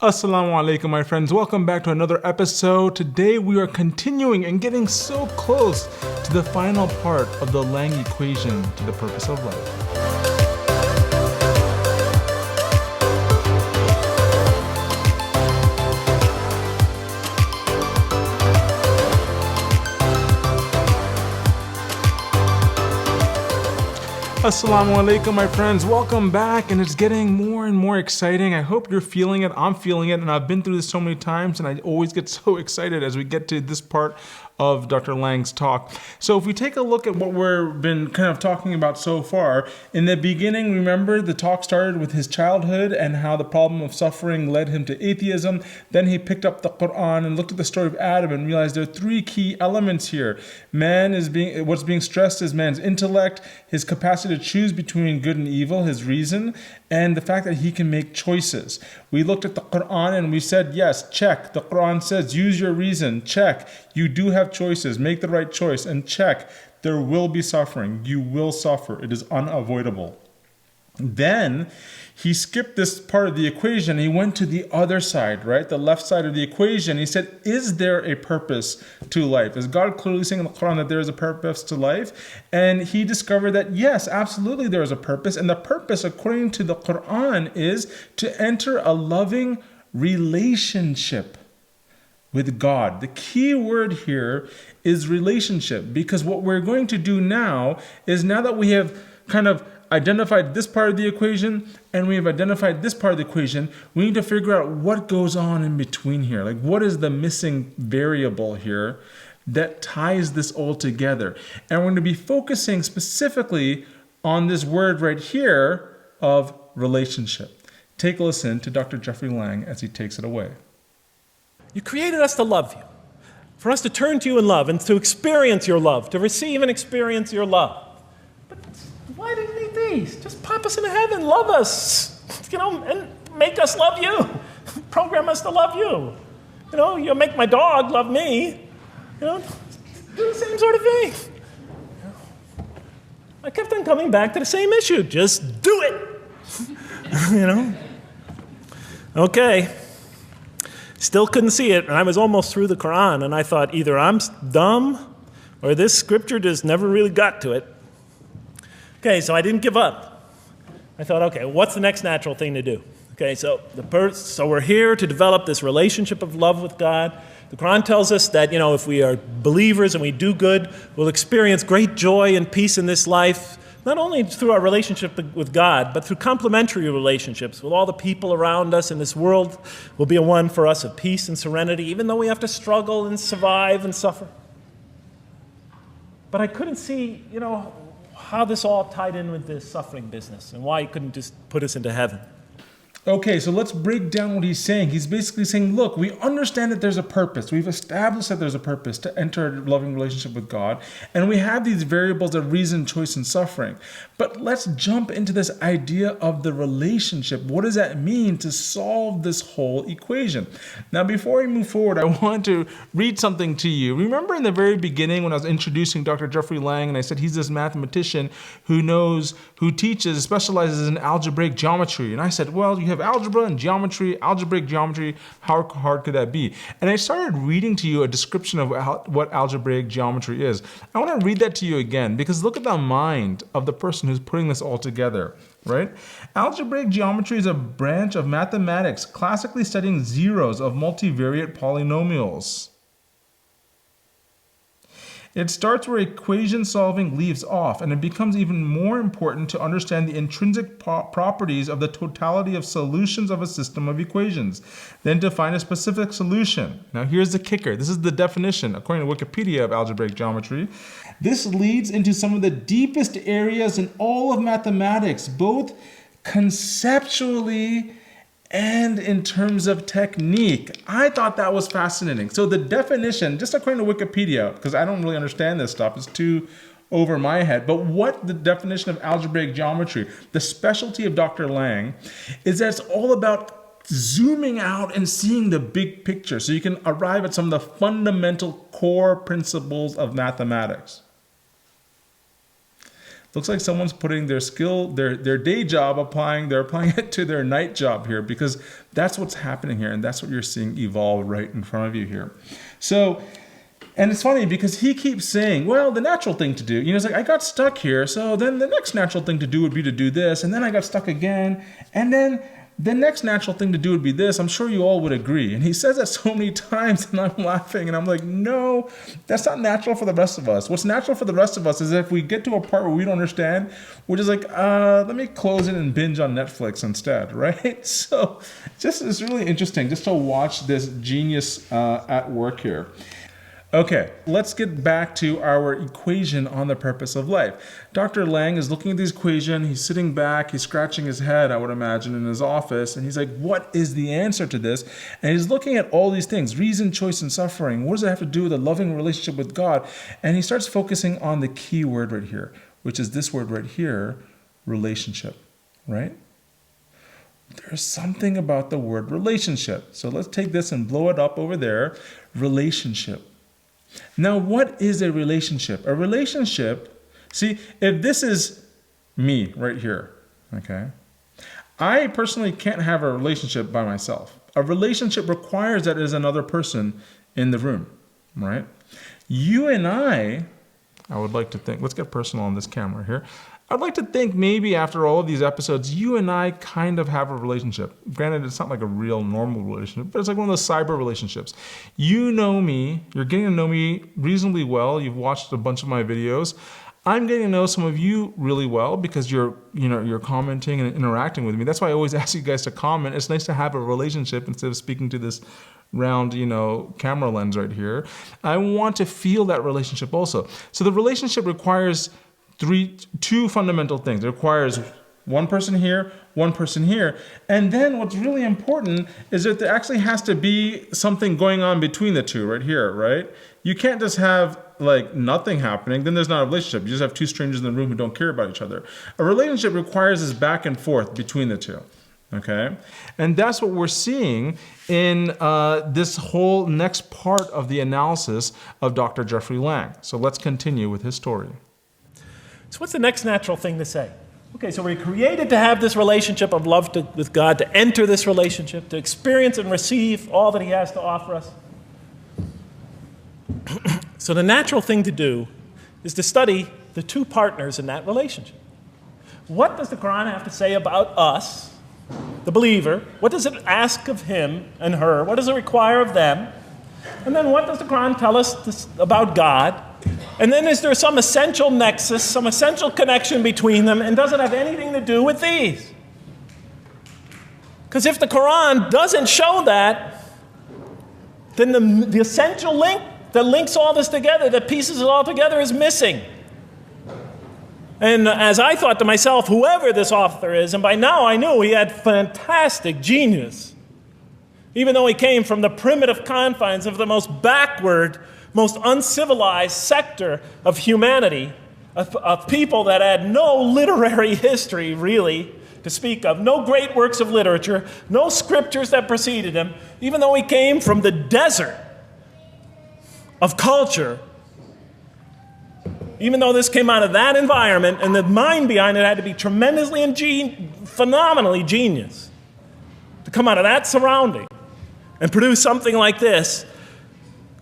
Assalamu alaikum, my friends. Welcome back to another episode. Today we are continuing and getting so close to the final part of the Lang equation to the purpose of life. Assalamu alaikum, my friends. Welcome back, and it's getting more and more exciting. I hope you're feeling it. I'm feeling it, and I've been through this so many times, and I always get so excited as we get to this part of Dr. Lang's talk. So if we take a look at what we've been kind of talking about so far, in the beginning, remember the talk started with his childhood and how the problem of suffering led him to atheism. Then he picked up the Qur'an and looked at the story of Adam and realized there are three key elements here. What's being stressed is man's intellect, his capacity to choose between good and evil, his reason, and the fact that he can make choices. We looked at the Qur'an and we said, yes, check. The Qur'an says, use your reason. Check. You do have choices. Make the right choice. And check. There will be suffering. You will suffer. It is unavoidable. Then he skipped this part of the equation. He went to the other side, right? The left side of the equation. He said, is there a purpose to life? Is God clearly saying in the Quran that there is a purpose to life? And he discovered that, yes, absolutely there is a purpose. And the purpose, according to the Quran, is to enter a loving relationship with God. The key word here is relationship, because what we're going to do now is, now that we have kind of identified this part of the equation and we have identified this part of the equation, we need to figure out what goes on in between here. Like, what is the missing variable here that ties this all together? And we're going to be focusing specifically on this word right here of relationship. Take a listen to Dr. Jeffery Lang as he takes it away. You created us to love you, for us to turn to you in love and to experience your love, to receive and experience your love. But why do you need these? Just pop us into heaven, love us, and make us love you. Program us to love you. You'll make my dog love me. Do the same sort of thing. I kept on coming back to the same issue. Just do it. Okay. Still couldn't see it, and I was almost through the Quran, and I thought either I'm dumb or this scripture just never really got to it. Okay, so I didn't give up. I thought, okay, what's the next natural thing to do? Okay, so we're here to develop this relationship of love with God. The Quran tells us that, if we are believers and we do good, we'll experience great joy and peace in this life, not only through our relationship with God, but through complementary relationships with all the people around us in this world will be a one for us of peace and serenity, even though we have to struggle and survive and suffer. But I couldn't see, how this all tied in with this suffering business and why he couldn't just put us into heaven. Okay, so let's break down what he's saying. He's basically saying, look, we understand that there's a purpose. We've established that there's a purpose to enter a loving relationship with God. And we have these variables of reason, choice, and suffering. But let's jump into this idea of the relationship. What does that mean to solve this whole equation? Now, before we move forward, I want to read something to you. Remember in the very beginning when I was introducing Dr. Jeffery Lang, and I said he's this mathematician who teaches, specializes in algebraic geometry. And I said, well, you have algebra and geometry, algebraic geometry, how hard could that be? And I started reading to you a description of what algebraic geometry is. I want to read that to you again, because look at the mind of the person who's putting this all together, right? Algebraic geometry is a branch of mathematics classically studying zeros of multivariate polynomials. It starts where equation solving leaves off, and it becomes even more important to understand the intrinsic properties of the totality of solutions of a system of equations, then to find a specific solution. Now here's the kicker. This is the definition, according to Wikipedia, of algebraic geometry. This leads into some of the deepest areas in all of mathematics, both conceptually and in terms of technique. I thought that was fascinating. So the definition, just according to Wikipedia, because I don't really understand this stuff, it's too over my head, but what the definition of algebraic geometry, the specialty of Dr. Lang, is that it's all about zooming out and seeing the big picture so you can arrive at some of the fundamental core principles of mathematics. Looks like someone's putting their skill, their day job, they're applying it to their night job here, because that's what's happening here, and that's what you're seeing evolve right in front of you here. So, and it's funny because he keeps saying, well, the natural thing to do, it's like, I got stuck here, so then the next natural thing to do would be to do this, and then I got stuck again, and then the next natural thing to do would be this. I'm sure you all would agree. And he says that so many times, and I'm laughing, and I'm like, no, that's not natural for the rest of us. What's natural for the rest of us is if we get to a part where we don't understand, we're just like, let me close it and binge on Netflix instead, right? So it's really interesting just to watch this genius at work here. Okay, let's get back to our equation on the purpose of life. Dr. Lang is looking at this equation. He's sitting back. He's scratching his head, I would imagine, in his office. And he's like, what is the answer to this? And he's looking at all these things, reason, choice, and suffering. What does it have to do with a loving relationship with God? And he starts focusing on the key word right here, which is this word right here, relationship, right? There's something about the word relationship. So let's take this and blow it up over there. Relationship. Now, what is a relationship? A relationship, see, if this is me right here, okay, I personally can't have a relationship by myself. A relationship requires that there's another person in the room, right? You and I would like to think, let's get personal on this camera here. I'd like to think maybe after all of these episodes, you and I kind of have a relationship. Granted, it's not like a real normal relationship, but it's like one of those cyber relationships. You know me, you're getting to know me reasonably well. You've watched a bunch of my videos. I'm getting to know some of you really well because you're commenting and interacting with me. That's why I always ask you guys to comment. It's nice to have a relationship instead of speaking to this round, camera lens right here. I want to feel that relationship also. So the relationship requires two fundamental things. It requires one person here, one person here. And then what's really important is that there actually has to be something going on between the two right here, right? You can't just have like nothing happening, then there's not a relationship. You just have two strangers in the room who don't care about each other. A relationship requires this back and forth between the two. Okay? And that's what we're seeing in this whole next part of the analysis of Dr. Jeffery Lang. So let's continue with his story. So what's the next natural thing to say? Okay, so we're created to have this relationship of love with God, to enter this relationship, to experience and receive all that he has to offer us. So the natural thing to do is to study the two partners in that relationship. What does the Qur'an have to say about us, the believer? What does it ask of him and her? What does it require of them? And then what does the Qur'an tell us about God? And then is there some essential nexus, some essential connection between them, and does it have anything to do with these? Because if the Qur'an doesn't show that, then the essential link that links all this together, that pieces it all together, is missing. And as I thought to myself, whoever this author is, and by now I knew he had fantastic genius, even though he came from the primitive confines of the most backward, most uncivilized sector of humanity, of people that had no literary history, really, to speak of, no great works of literature, no scriptures that preceded him, even though he came from the desert of culture, even though this came out of that environment, and the mind behind it had to be tremendously and phenomenally genius to come out of that surrounding and produce something like this.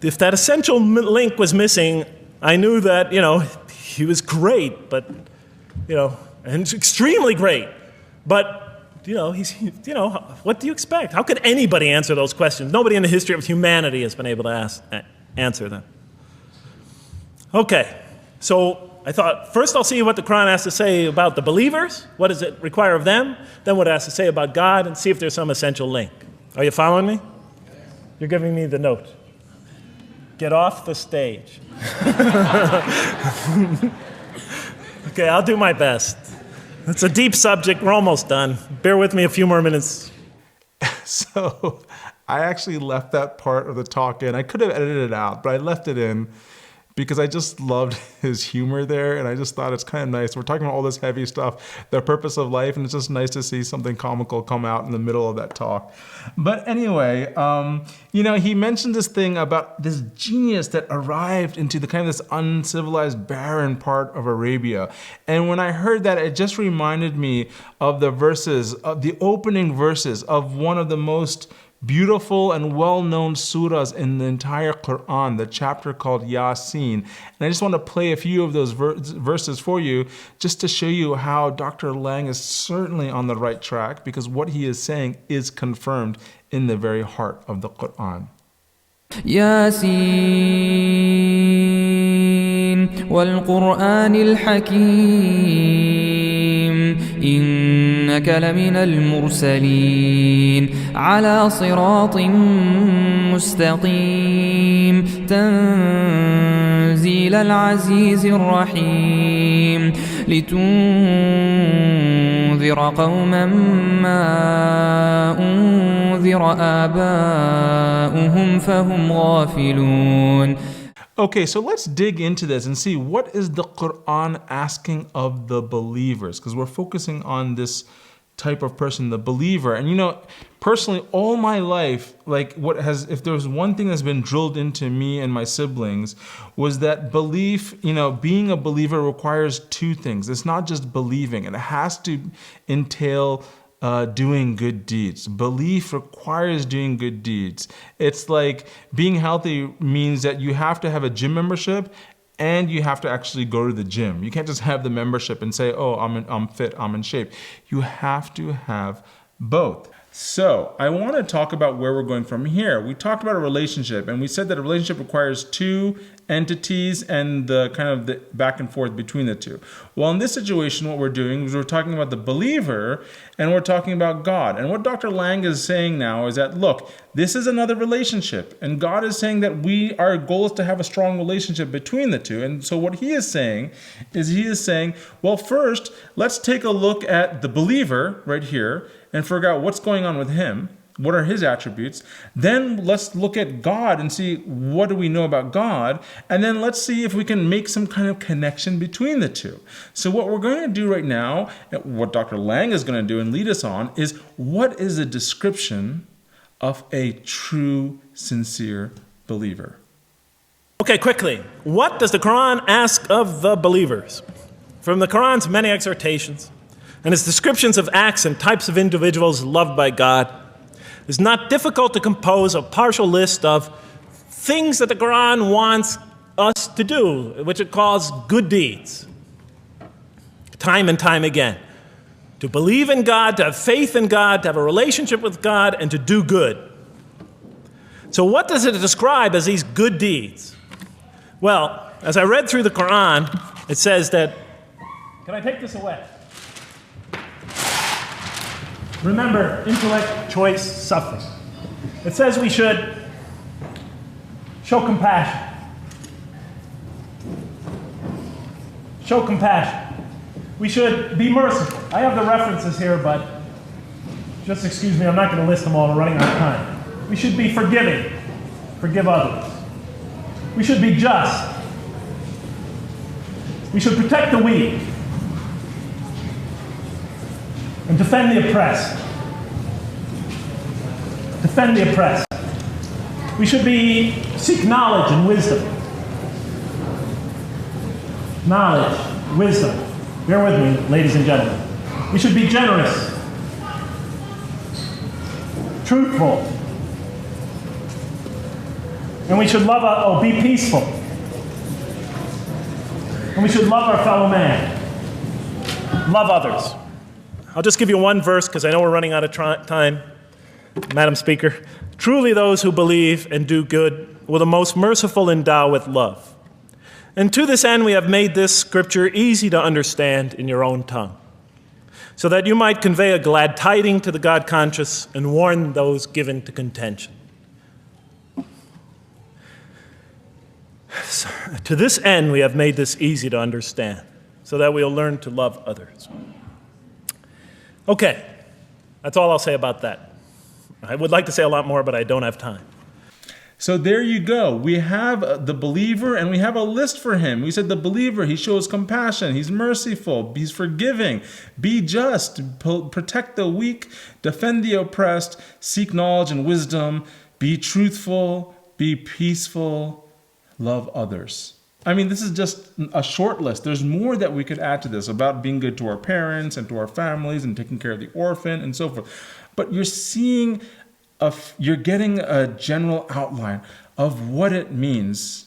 If that essential link was missing, I knew that, he was great, but, and extremely great. But, what do you expect? How could anybody answer those questions? Nobody in the history of humanity has been able to answer them. Okay, so I thought, first I'll see what the Qur'an has to say about the believers. What does it require of them? Then what it has to say about God, and see if there's some essential link. Are you following me? You're giving me the note. Get off the stage. Okay, I'll do my best. It's a deep subject. We're almost done. Bear with me a few more minutes. So I actually left that part of the talk in. I could have edited it out, but I left it in because I just loved his humor there, and I just thought it's kind of nice. We're talking about all this heavy stuff, the purpose of life, and it's just nice to see something comical come out in the middle of that talk. But anyway, he mentioned this thing about this genius that arrived into the kind of this uncivilized, barren part of Arabia. And when I heard that, it just reminded me of the opening verses of one of the most beautiful and well-known surahs in the entire Qur'an, the chapter called Yasin. And I just want to play a few of those verses for you just to show you how Dr. Lang is certainly on the right track, because what he is saying is confirmed in the very heart of the Qur'an. Yasin wal-Qur'an al-Hakim إنك لمن المرسلين على صراط مستقيم تنزيل العزيز الرحيم لتنذر قوما ما أنذر آباؤهم فهم غافلون. Okay, so let's dig into this and see what is the Qur'an asking of the believers, because we're focusing on this type of person, the believer. And personally, all my life, if there was one thing that's been drilled into me and my siblings, was that belief, being a believer requires two things. It's not just believing, it has to entail doing good deeds. Belief requires doing good deeds. It's like being healthy means that you have to have a gym membership and you have to actually go to the gym. You can't just have the membership and say, oh, I'm fit, I'm in shape. You have to have both. So I want to talk about where we're going from here. We talked about a relationship, and we said that a relationship requires two entities and the kind of the back and forth between the two. Well, in this situation, what we're doing is we're talking about the believer and we're talking about God. And what Dr. Lang is saying now is that, look, this is another relationship, and God is saying that our goal is to have a strong relationship between the two. And so what he is saying, well, first, let's take a look at the believer right here and figure out what's going on with him. What are his attributes? Then let's look at God and see what do we know about God. And then let's see if we can make some kind of connection between the two. So what we're going to do right now, what Dr. Lang is going to do and lead us on, is what is a description of a true, sincere believer? Okay, quickly. What does the Quran ask of the believers? From the Quran's many exhortations and its descriptions of acts and types of individuals loved by God, it's not difficult to compose a partial list of things that the Quran wants us to do, which it calls good deeds, time and time again. To believe in God, to have faith in God, to have a relationship with God, and to do good. So what does it describe as these good deeds? Well, as I read through the Quran, it says that, can I take this away? Remember, intellect, choice, suffering. It says we should show compassion. Show compassion. We should be merciful. I have the references here, but just excuse me, I'm not going to list them all. We're running out of time. We should be forgiving. Forgive others. We should be just. We should protect the weak and defend the oppressed. Defend the oppressed. We should seek knowledge and wisdom. Knowledge, wisdom. Bear with me, ladies and gentlemen. We should be generous, truthful, and we should be peaceful. And we should love our fellow man. Love others. I'll just give you one verse because I know we're running out of time, Madam Speaker. Truly those who believe and do good will the most merciful endow with love. And to this end we have made this scripture easy to understand in your own tongue, so that you might convey a glad tiding to the God-conscious and warn those given to contention. So, to this end we have made this easy to understand, so that we'll learn to love others. Okay, that's all I'll say about that. I would like to say a lot more, but I don't have time. So there you go. We have the believer and we have a list for him. We said the believer, he shows compassion, he's merciful, he's forgiving, be just, protect the weak, defend the oppressed, seek knowledge and wisdom, be truthful, be peaceful, love others. I mean, this is just a short list. There's more that we could add to this about being good to our parents and to our families and taking care of the orphan and so forth. But you're seeing you're getting a general outline of what it means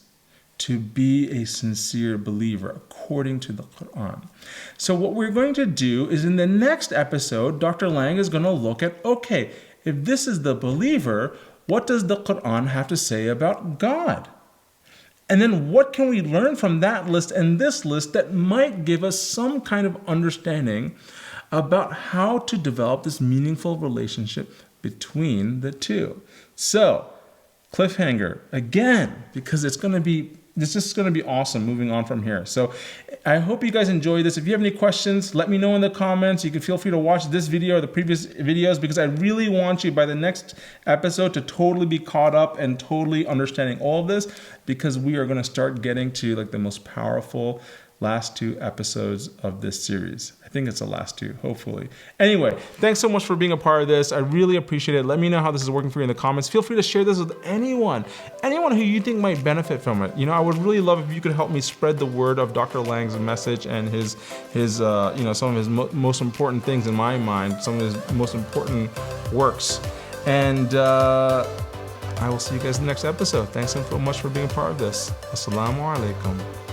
to be a sincere believer according to the Qur'an. So what we're going to do is in the next episode, Dr. Lang is going to look at, okay, if this is the believer, what does the Qur'an have to say about God? And then what can we learn from that list and this list that might give us some kind of understanding about how to develop this meaningful relationship between the two. So, cliffhanger again, because it's just going to be awesome moving on from here. So I hope you guys enjoy this. If you have any questions, let me know in the comments. You can feel free to watch this video or the previous videos, because I really want you by the next episode to totally be caught up and totally understanding all of this, because we are going to start getting to like the most powerful last 2 episodes of this series. I think it's the last 2, hopefully. Anyway, thanks so much for being a part of this. I really appreciate it. Let me know how this is working for you in the comments. Feel free to share this with anyone who you think might benefit from it. I would really love if you could help me spread the word of Dr. Lang's message and his some of his most important things in my mind, some of his most important works. And I will see you guys in the next episode. Thanks so much for being a part of this. Assalamu alaikum.